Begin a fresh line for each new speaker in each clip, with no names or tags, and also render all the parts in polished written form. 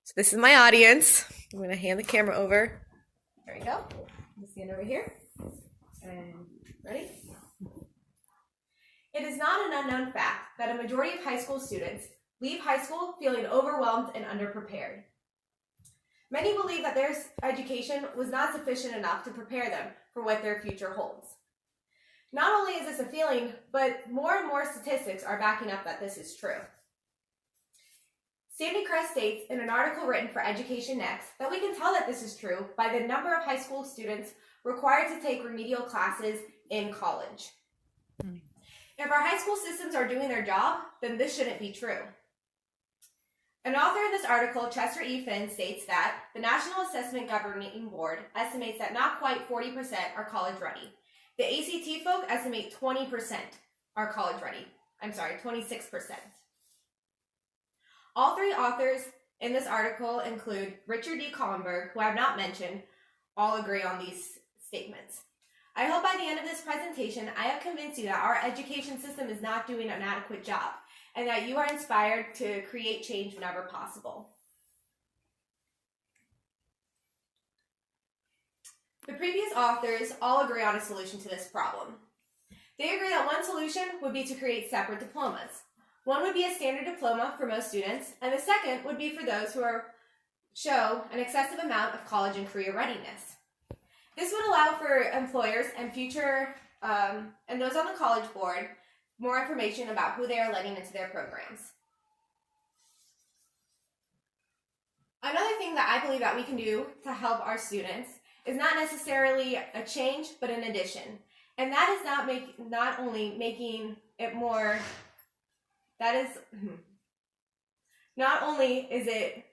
So this is my audience. I'm going to hand the camera over. There you go. Just stand over here. And ready? It is not an unknown fact that a majority of high school students leave high school feeling overwhelmed and underprepared. Many believe that their education was not sufficient enough to prepare them for what their future holds. Not only is this a feeling, but more and more statistics are backing up that this is true. Sandy Crest states in an article written for Education Next that we can tell that this is true by the number of high school students required to take remedial classes in college. If our high school systems are doing their job, then this shouldn't be true. An author in this article, Chester E. Finn, states that the National Assessment Governing Board estimates that not quite 40% are college ready. The ACT folk estimate 20% are college ready. 26%. All three authors in this article include Richard D. Collenberg, who I have not mentioned. All agree on these statements. I hope by the end of this presentation, I have convinced you that our education system is not doing an adequate job, and that you are inspired to create change whenever possible. The previous authors all agree on a solution to this problem. They agree that one solution would be to create separate diplomas. One would be a standard diploma for most students, and the second would be for those who show an excessive amount of college and career readiness. This would allow for employers and and those on the college board more information about who they are letting into their programs. Another thing that I believe that we can do to help our students is not necessarily a change, but an addition. And that is not only making it more, not only is it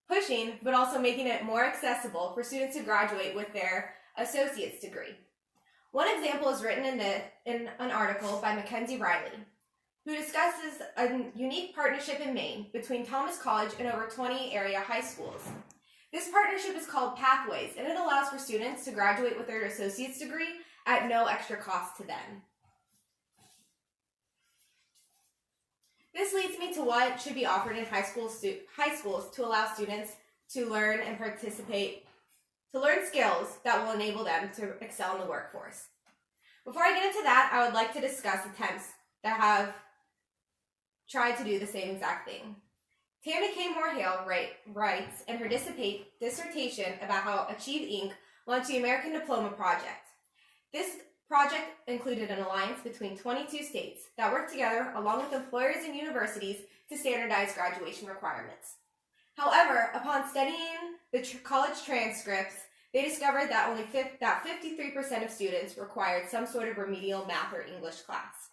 pushing, but also making it more accessible for students to graduate with their associate's degree. One example is written in an article by Mackenzie Riley, who discusses a unique partnership in Maine between Thomas College and over 20 area high schools. This partnership is called Pathways, and it allows for students to graduate with their associate's degree at no extra cost to them. This leads me to what should be offered in high schools to allow students to learn and learn skills that will enable them to excel in the workforce. Before I get into that, I would like to discuss attempts that have tried to do the same exact thing. Tammy K. Moore-Hale writes in her dissertation about how Achieve Inc. launched the American Diploma Project. This project included an alliance between 22 states that worked together along with employers and universities to standardize graduation requirements. However, upon studying the college transcripts, they discovered that 53% of students required some sort of remedial math or English class.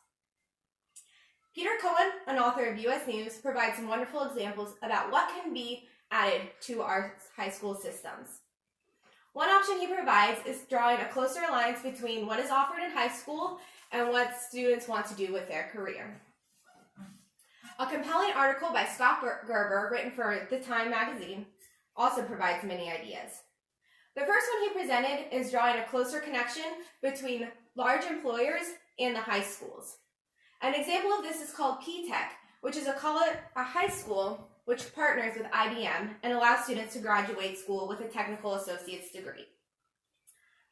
Peter Cohen, an author of U.S. News, provides some wonderful examples about what can be added to our high school systems. One option he provides is drawing a closer alliance between what is offered in high school and what students want to do with their career. A compelling article by Scott Gerber, written for The Time magazine, also provides many ideas. The first one he presented is drawing a closer connection between large employers and the high schools. An example of this is called P-Tech, which is a high school which partners with IBM and allows students to graduate school with a technical associate's degree.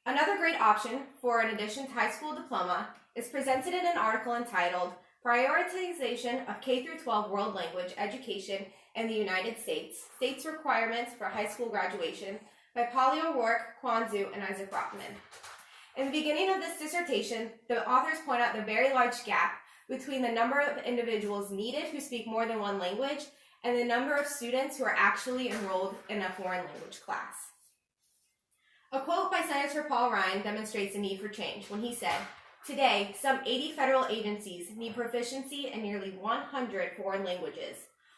Another great option for an addition to high school diploma is presented in an article entitled Prioritization of K-12 World Language Education in the United States, States Requirements for High School Graduation by Polly O'Rourke, Quan Zhu, and Isaac Rotman. In the beginning of this dissertation, the authors point out the very large gap between the number of individuals needed who speak more than one language and the number of students who are actually enrolled in a foreign language class. A quote by Senator Paul Ryan demonstrates the need for change when he said, "Today, some 80 federal agencies need proficiency in nearly 100 foreign languages.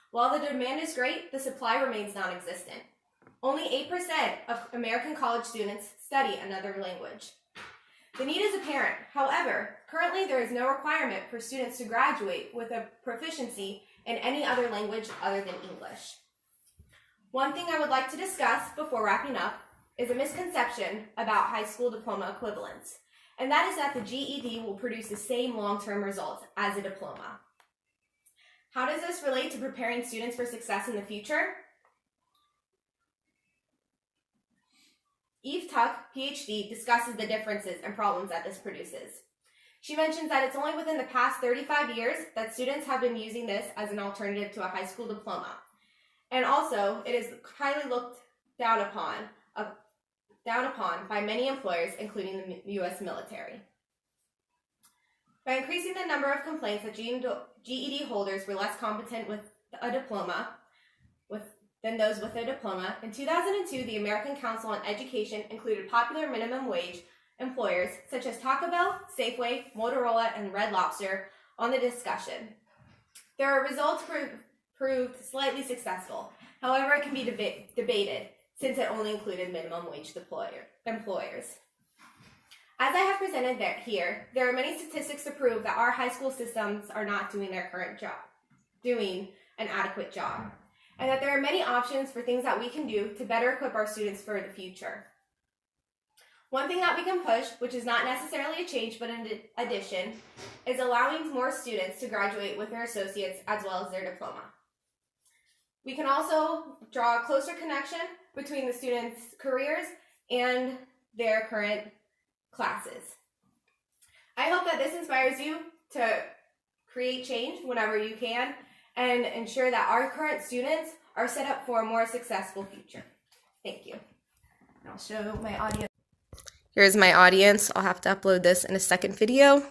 While the demand is great, the supply remains non-existent. Only 8% of American college students study another language. The need is apparent. However, currently there is no requirement for students to graduate with a proficiency in any other language other than English." One thing I would like to discuss before wrapping up is a misconception about high school diploma equivalence, and that is that the GED will produce the same long-term results as a diploma. How does this relate to preparing students for success in the future? Eve Tuck, PhD, discusses the differences and problems that this produces. She mentions that it's only within the past 35 years that students have been using this as an alternative to a high school diploma. And also, it is highly looked down upon by many employers, including the U.S. military. By increasing the number of complaints that GED holders were less competent with a diploma than those with a diploma, in 2002, the American Council on Education included popular minimum wage employers such as Taco Bell, Safeway, Motorola, and Red Lobster on the discussion. Their results proved slightly successful. However, it can be debated since it only included minimum wage employers. As I have presented here, there are many statistics to prove that our high school systems are not doing an adequate job, and that there are many options for things that we can do to better equip our students for the future. One thing that we can push, which is not necessarily a change but an addition, is allowing more students to graduate with their associates as well as their diploma. We can also draw a closer connection between the students' careers and their current classes. I hope that this inspires you to create change whenever you can and ensure that our current students are set up for a more successful future. Thank you. I'll show my audience. Here's my audience. I'll have to upload this in a second video.